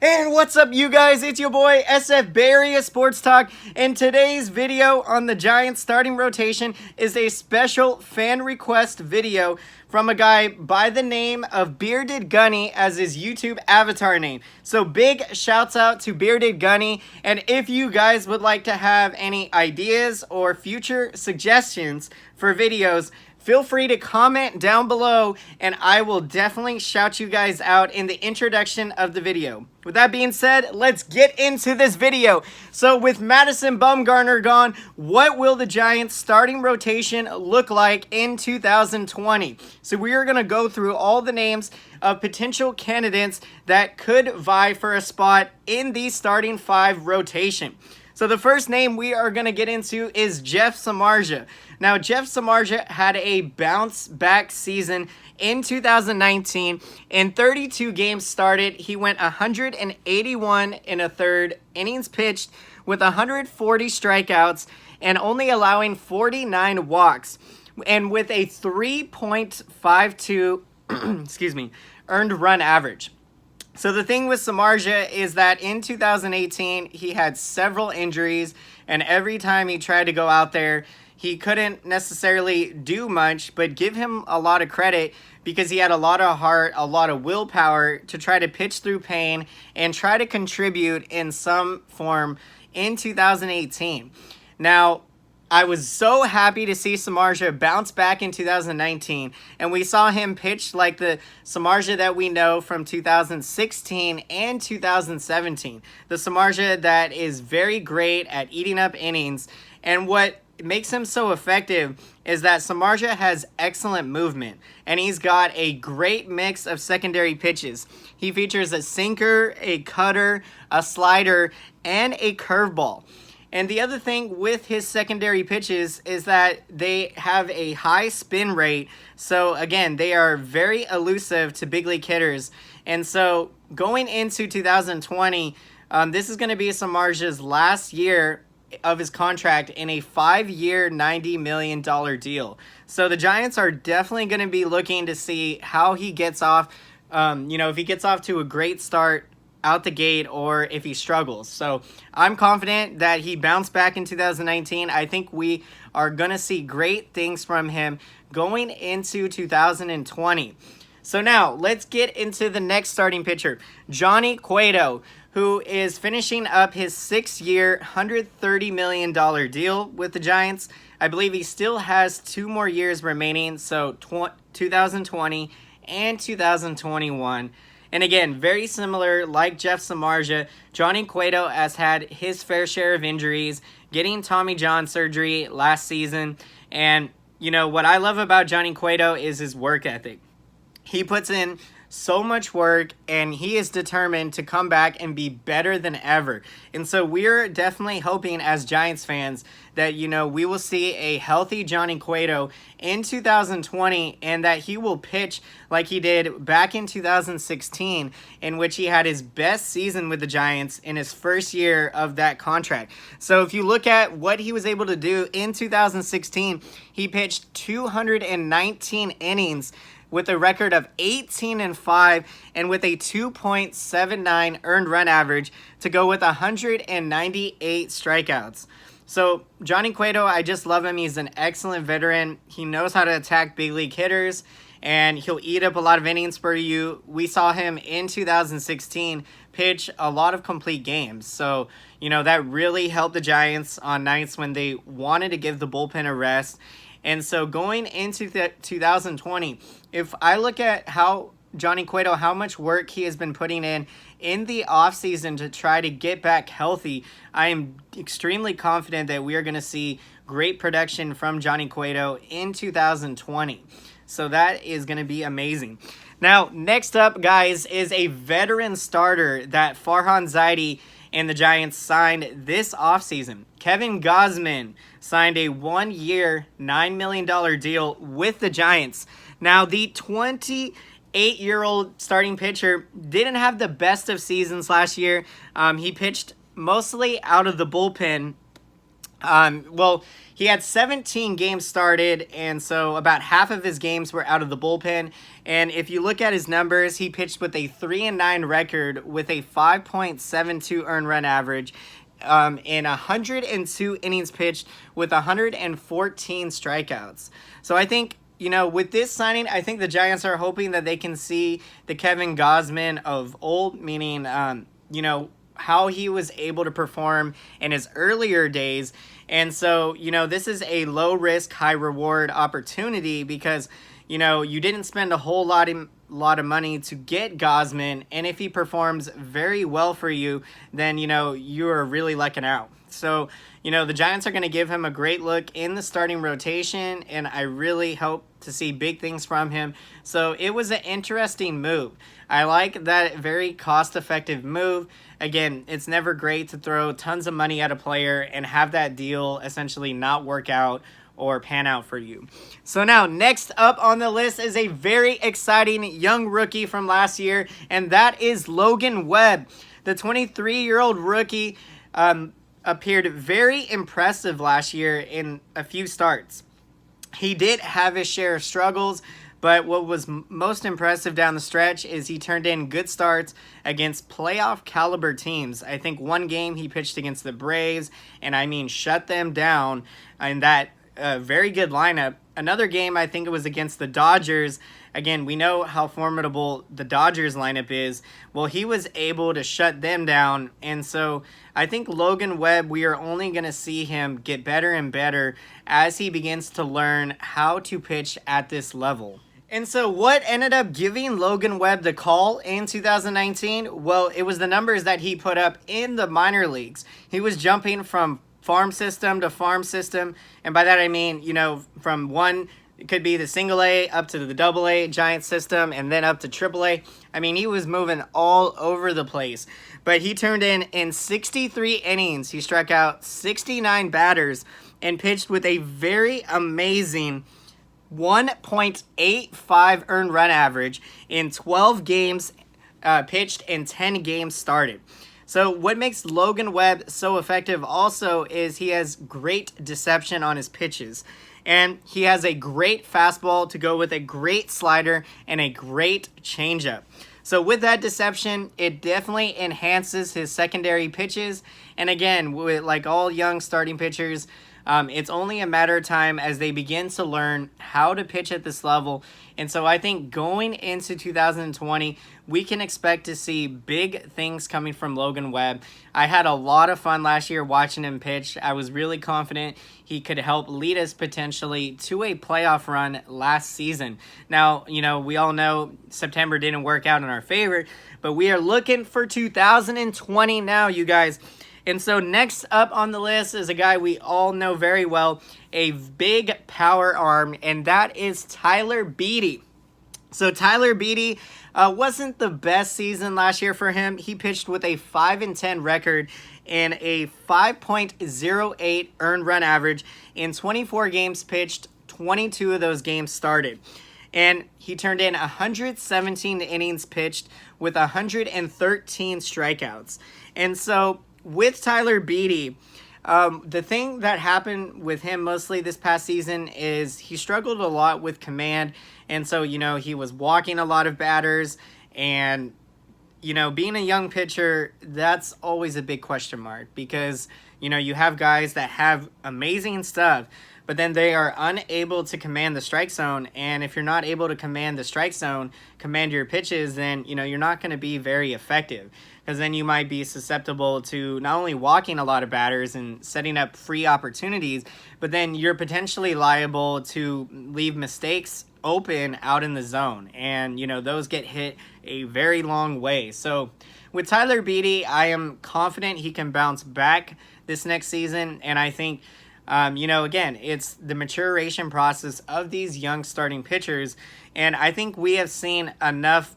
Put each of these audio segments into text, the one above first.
And what's up, you guys? It's your boy SF Barry of Sports Talk, and today's video on the Giants starting rotation is a special fan request video from a guy by the name of Bearded Gunny as his YouTube avatar name. So big shouts out to Bearded Gunny, and if you guys would like to have any ideas or future suggestions for videos, feel free to comment down below and I will definitely shout you guys out in the introduction of the video. With that being said, let's get into this video. So with Madison Bumgarner gone, what will the Giants starting rotation look like in 2020? So we are going to go through all the names of potential candidates that could vie for a spot in the starting five rotation. So the first name we are going to get into is Jeff Samardzija. Now, Jeff Samardzija had a bounce-back season in 2019. In 32 games started, he went 181 in a third, innings pitched with 140 strikeouts and only allowing 49 walks. And with a 3.52 earned run average. So the thing with Samardzija is that in 2018, he had several injuries, and every time he tried to go out there, he couldn't necessarily do much, but give him a lot of credit because he had a lot of heart, a lot of willpower to try to pitch through pain and try to contribute in some form in 2018. Now, I was so happy to see Samardzija bounce back in 2019, and we saw him pitch like the Samardzija that we know from 2016 and 2017. The Samardzija that is very great at eating up innings, and what makes him so effective is that Samardzija has excellent movement, and he's got a great mix of secondary pitches. He features a sinker, a cutter, a slider, and a curveball. And the other thing with his secondary pitches is that they have a high spin rate. So again, they are very elusive to big league hitters. And so going into 2020, this is going to be Samardzija's last year of his contract in a 5-year, $90 million deal. So the Giants are definitely going to be looking to see how he gets off, if he gets off to a great start out the gate or if he struggles. So I'm confident that he bounced back in 2019. I think we are going to see great things from him going into 2020. So now let's get into the next starting pitcher, Johnny Cueto, who is finishing up his 6-year, $130 million deal with the Giants. I believe he still has 2 more years remaining, so 2020 and 2021. And again, very similar, like Jeff Samardzija, Johnny Cueto has had his fair share of injuries, getting Tommy John surgery last season. And, what I love about Johnny Cueto is his work ethic. He puts in so much work, and he is determined to come back and be better than ever. And so we're definitely hoping as Giants fans that, we will see a healthy Johnny Cueto in 2020 and that he will pitch like he did back in 2016, in which he had his best season with the Giants in his first year of that contract. So if you look at what he was able to do in 2016, he pitched 219 innings with a record of 18-5 and with a 2.79 earned run average to go with 198 strikeouts. So Johnny Cueto, I just love him. He's an excellent veteran. He knows how to attack big league hitters, and he'll eat up a lot of innings for you. We saw him in 2016 pitch a lot of complete games. So, that really helped the Giants on nights when they wanted to give the bullpen a rest. And so going into 2020, if I look at how Johnny Cueto, how much work he has been putting in the offseason to try to get back healthy, I am extremely confident that we are going to see great production from Johnny Cueto in 2020. So that is going to be amazing. Now, next up, guys, is a veteran starter that Farhan Zaidi and the Giants signed this offseason. Kevin Gausman signed a 1-year, $9 million deal with the Giants. Now, the 28-year-old starting pitcher didn't have the best of seasons last year. He pitched mostly out of the bullpen Well, he had 17 games started, and so about half of his games were out of the bullpen. And if you look at his numbers, he pitched with a 3-9 record with a 5.72 earned run average. In 102 innings pitched with 114 strikeouts. So I think, with this signing, I think the Giants are hoping that they can see the Kevin Gausman of old, meaning, how he was able to perform in his earlier days. And so, this is a low risk, high reward opportunity because, you didn't spend a whole lot of money to get Gausman. And if he performs very well for you, then, you are really lucking out. So, the Giants are going to give him a great look in the starting rotation, and I really hope to see big things from him. So it was an interesting move. I like that very cost-effective move. Again, it's never great to throw tons of money at a player and have that deal essentially not work out or pan out for you. So now, next up on the list is a very exciting young rookie from last year, and that is Logan Webb. The 23-year-old rookie appeared very impressive last year in a few starts. He did have his share of struggles, but what was most impressive down the stretch is he turned in good starts against playoff caliber teams. I think one game he pitched against the Braves, and shut them down in that very good lineup. Another game, I think it was against the Dodgers. Again, we know how formidable the Dodgers lineup is. Well, he was able to shut them down. And so I think Logan Webb, we are only going to see him get better and better as he begins to learn how to pitch at this level. And so what ended up giving Logan Webb the call in 2019? Well, it was the numbers that he put up in the minor leagues. He was jumping from farm system to farm system. And by that I mean, from one, it could be the single A up to the double A Giant system and then up to triple A. He was moving all over the place. But he turned in 63 innings. He struck out 69 batters and pitched with a very amazing 1.85 earned run average in 12 games pitched and 10 games started. So what makes Logan Webb so effective also is he has great deception on his pitches. And he has a great fastball to go with a great slider and a great changeup. So with that deception, it definitely enhances his secondary pitches. And again, with like all young starting pitchers, it's only a matter of time as they begin to learn how to pitch at this level. And so I think going into 2020, we can expect to see big things coming from Logan Webb. I had a lot of fun last year watching him pitch. I was really confident he could help lead us potentially to a playoff run last season. Now, we all know September didn't work out in our favor, but we are looking for 2020 now, you guys. And so next up on the list is a guy we all know very well, a big power arm, and that is Tyler Beede. So Tyler Beede wasn't the best season last year for him. He pitched with a 5-10 record and a 5.08 earned run average in 24 games pitched, 22 of those games started. And he turned in 117 innings pitched with 113 strikeouts. And so with Tyler Beede, the thing that happened with him mostly this past season is he struggled a lot with command. And so, he was walking a lot of batters. And, being a young pitcher, that's always a big question mark. Because, you have guys that have amazing stuff, but then they are unable to command the strike zone. And if you're not able to command the strike zone, command your pitches, then, you're not going to be very effective. Because then you might be susceptible to not only walking a lot of batters and setting up free opportunities, but then you're potentially liable to leave mistakes open out in the zone. And, those get hit a very long way. So with Tyler Beede, I am confident he can bounce back this next season. And I think, again, it's the maturation process of these young starting pitchers. And I think we have seen enough.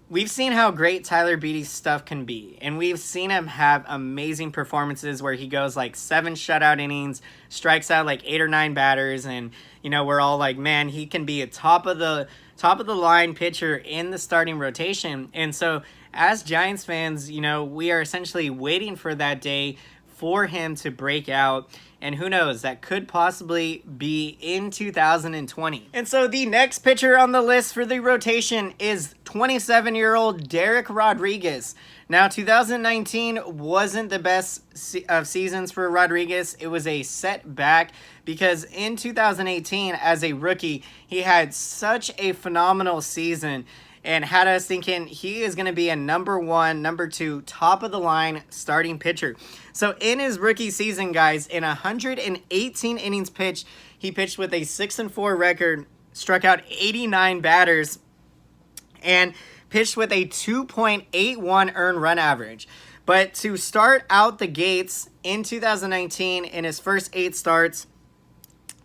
We've seen how great Tyler Beede's stuff can be, and we've seen him have amazing performances where he goes like 7 shutout innings, strikes out like 8 or 9 batters, and we're all like, man, he can be a top of the line pitcher in the starting rotation. And so as Giants fans, we are essentially waiting for that day for him to break out. And who knows, that could possibly be in 2020. And so the next pitcher on the list for the rotation is 27-year-old Derek Rodriguez. Now, 2019 wasn't the best of seasons for Rodriguez. It was a setback because in 2018, as a rookie, he had such a phenomenal season and had us thinking he is going to be a number 1, number 2, top of the line starting pitcher. So in his rookie season, guys, in 118 innings pitched, he pitched with a 6-4 record, struck out 89 batters, and pitched with a 2.81 earned run average. But to start out the gates in 2019, in his first 8 starts,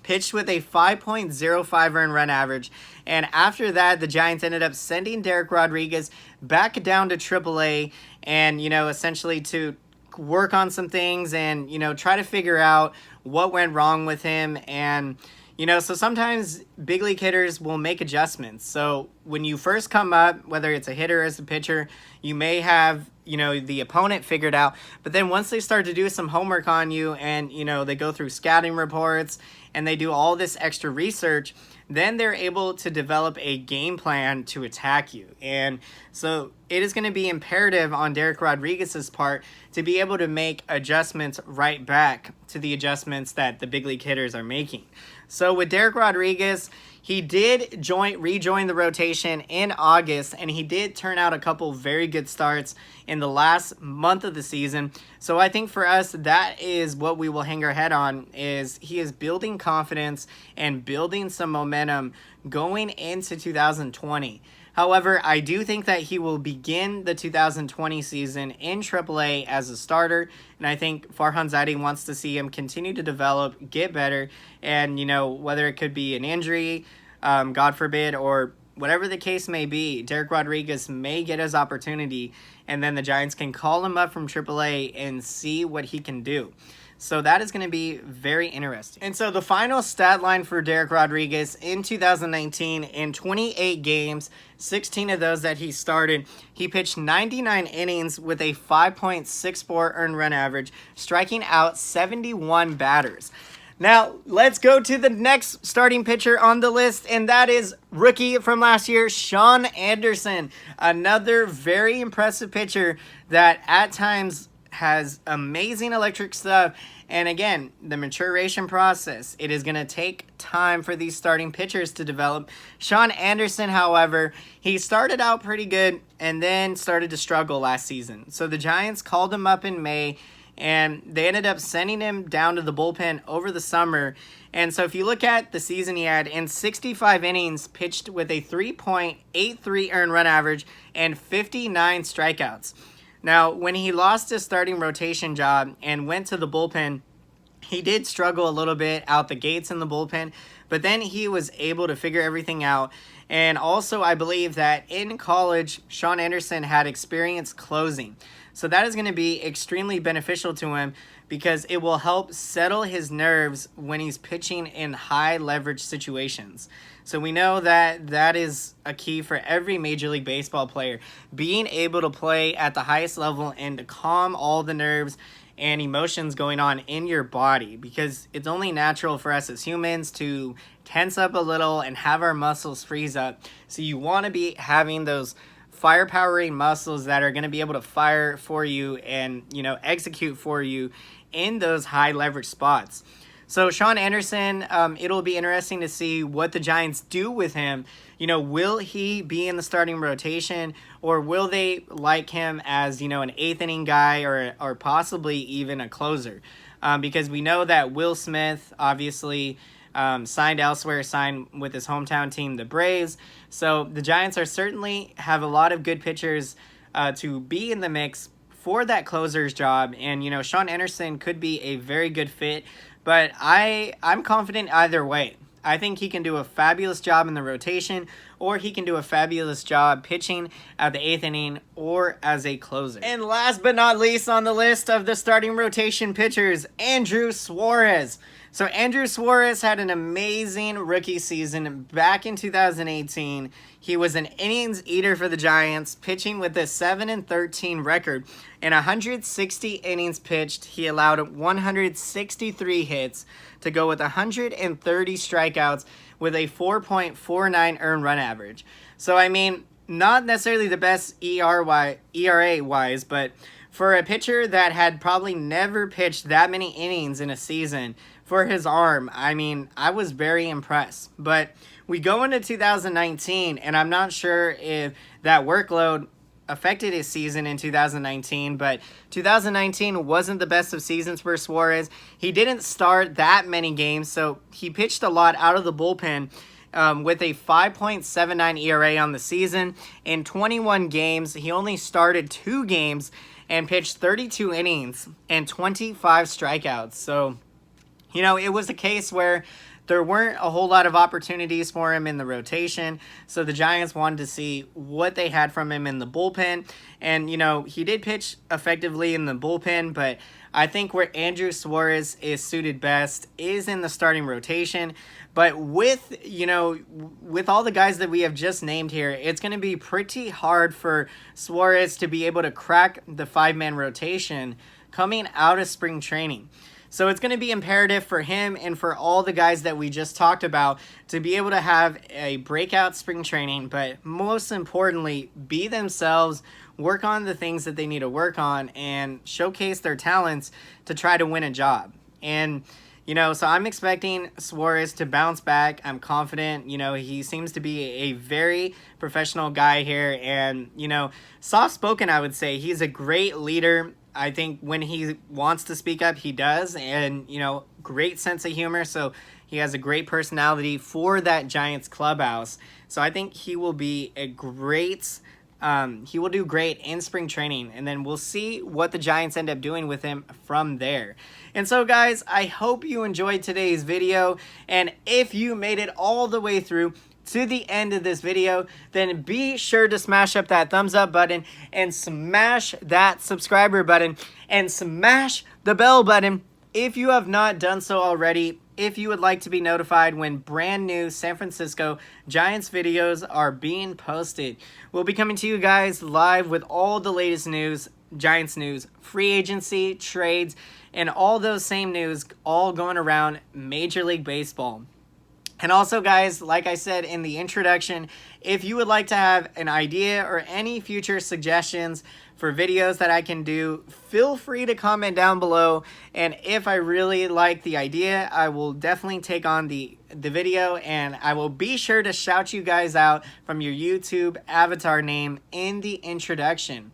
pitched with a 5.05 earned run average. And after that, the Giants ended up sending Derek Rodriguez back down to AAA and, essentially to work on some things and, try to figure out what went wrong with him. And, so sometimes big league hitters will make adjustments. So when you first come up, whether it's a hitter or as a pitcher, you may have, the opponent figured out. But then once they start to do some homework on you and, they go through scouting reports and they do all this extra research, then they're able to develop a game plan to attack you. And so it is going to be imperative on Derek Rodriguez's part to be able to make adjustments right back to the adjustments that the big league hitters are making. So with Derek Rodriguez, he did rejoin the rotation in August, and he did turn out a couple very good starts in the last month of the season. So I think for us, that is what we will hang our head on, is he is building confidence and building some momentum going into 2020. However, I do think that he will begin the 2020 season in AAA as a starter, and I think Farhan Zaidi wants to see him continue to develop, get better, and, whether it could be an injury, God forbid, or whatever the case may be, Derek Rodriguez may get his opportunity, and then the Giants can call him up from AAA and see what he can do. So that is going to be very interesting. And so the final stat line for Derek Rodriguez in 2019, in 28 games, 16 of those that he started, he pitched 99 innings with a 5.64 earned run average, striking out 71 batters. Now, let's go to the next starting pitcher on the list, and that is rookie from last year, Sean Anderson. Another very impressive pitcher that at times has amazing electric stuff. And again, the maturation process, it is going to take time for these starting pitchers to develop. Sean Anderson, however, he started out pretty good and then started to struggle last season. So the Giants called him up in May, and they ended up sending him down to the bullpen over the summer. And so if you look at the season he had, in 65 innings, pitched with a 3.83 earned run average and 59 strikeouts. Now, when he lost his starting rotation job and went to the bullpen, he did struggle a little bit out the gates in the bullpen, but then he was able to figure everything out. And also, I believe that in college, Sean Anderson had experience closing. So that is going to be extremely beneficial to him because it will help settle his nerves when he's pitching in high leverage situations. So we know that that is a key for every Major League Baseball player, being able to play at the highest level and to calm all the nerves and emotions going on in your body, because it's only natural for us as humans to tense up a little and have our muscles freeze up. So you want to be having those fire-powering muscles that are going to be able to fire for you and, execute for you in those high leverage spots. So Sean Anderson, it'll be interesting to see what the Giants do with him. Will he be in the starting rotation, or will they like him as, an eighth inning guy or possibly even a closer? Because we know that Will Smith obviously signed elsewhere, signed with his hometown team, the Braves. So the Giants are certainly have a lot of good pitchers to be in the mix for that closer's job. And, Sean Anderson could be a very good fit. But I'm confident either way. I think he can do a fabulous job in the rotation, or he can do a fabulous job pitching at the 8th inning or as a closer. And last but not least on the list of the starting rotation pitchers, Andrew Suarez. So Andrew Suarez had an amazing rookie season back in 2018. He was an innings eater for the Giants, pitching with a 7-13 record. In 160 innings pitched, he allowed 163 hits to go with 130 strikeouts with a 4.49 earned run average. So, I mean, not necessarily the best ERA-wise, but for a pitcher that had probably never pitched that many innings in a season, for his arm, I mean, I was very impressed. But we go into 2019, and I'm not sure if that workload affected his season in 2019, but 2019 wasn't the best of seasons for Suarez. He didn't start that many games, so he pitched a lot out of the bullpen. With a 5.79 ERA on the season. In 21 games, he only started 2 games and pitched 32 innings and 25 strikeouts. So, you know, it was a case where there weren't a whole lot of opportunities for him in the rotation, so the Giants wanted to see what they had from him in the bullpen. And, you know, he did pitch effectively in the bullpen, but I think where Andrew Suarez is suited best is in the starting rotation. But with, you know, with all the guys that we have just named here, it's going to be pretty hard for Suarez to be able to crack the 5-man rotation coming out of spring training. So it's going to be imperative for him and for all the guys that we just talked about to be able to have a breakout spring training, but most importantly, be themselves, work on the things that they need to work on, and showcase their talents to try to win a job. And, you know, so I'm expecting Suarez to bounce back. I'm confident. You know, he seems to be a very professional guy here, and, you know, soft-spoken, I would say. He's a great leader. I think when he wants to speak up, he does, and, you know, great sense of humor, so he has a great personality for that Giants clubhouse. So I think he will be a great, he will do great in spring training, and then we'll see what the Giants end up doing with him from there. And so, guys, I hope you enjoyed today's video, and if you made it all the way through to the end of this video, then be sure to smash up that thumbs up button and smash that subscriber button and smash the bell button if you have not done so already. If you would like to be notified when brand new San Francisco Giants videos are being posted, we'll be coming to you guys live with all the latest news, Giants news, free agency, trades, and all those same news all going around Major League Baseball. And also, guys, like I said in the introduction, if you would like to have an idea or any future suggestions for videos that I can do, feel free to comment down below. And if I really like the idea, I will definitely take on the video, and I will be sure to shout you guys out from your YouTube avatar name in the introduction.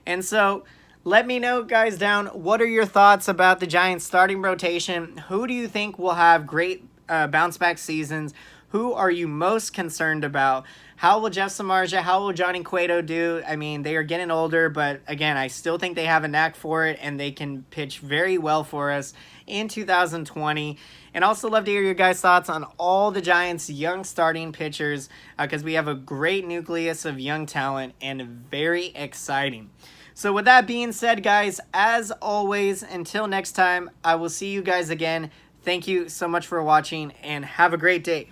And so, let me know, guys, down, what are your thoughts about the Giants starting rotation? Who do you think will have great bounce back seasons? Who are you most concerned about? How will Jeff Samardzija, how will Johnny Cueto do? I mean, they are getting older, but again, I still think they have a knack for it, and they can pitch very well for us in 2020. And also love to hear your guys' thoughts on all the Giants' young starting pitchers, because we have a great nucleus of young talent and very exciting. So with that being said, guys, as always, until next time, I will see you guys again. Thank you so much for watching, and have a great day.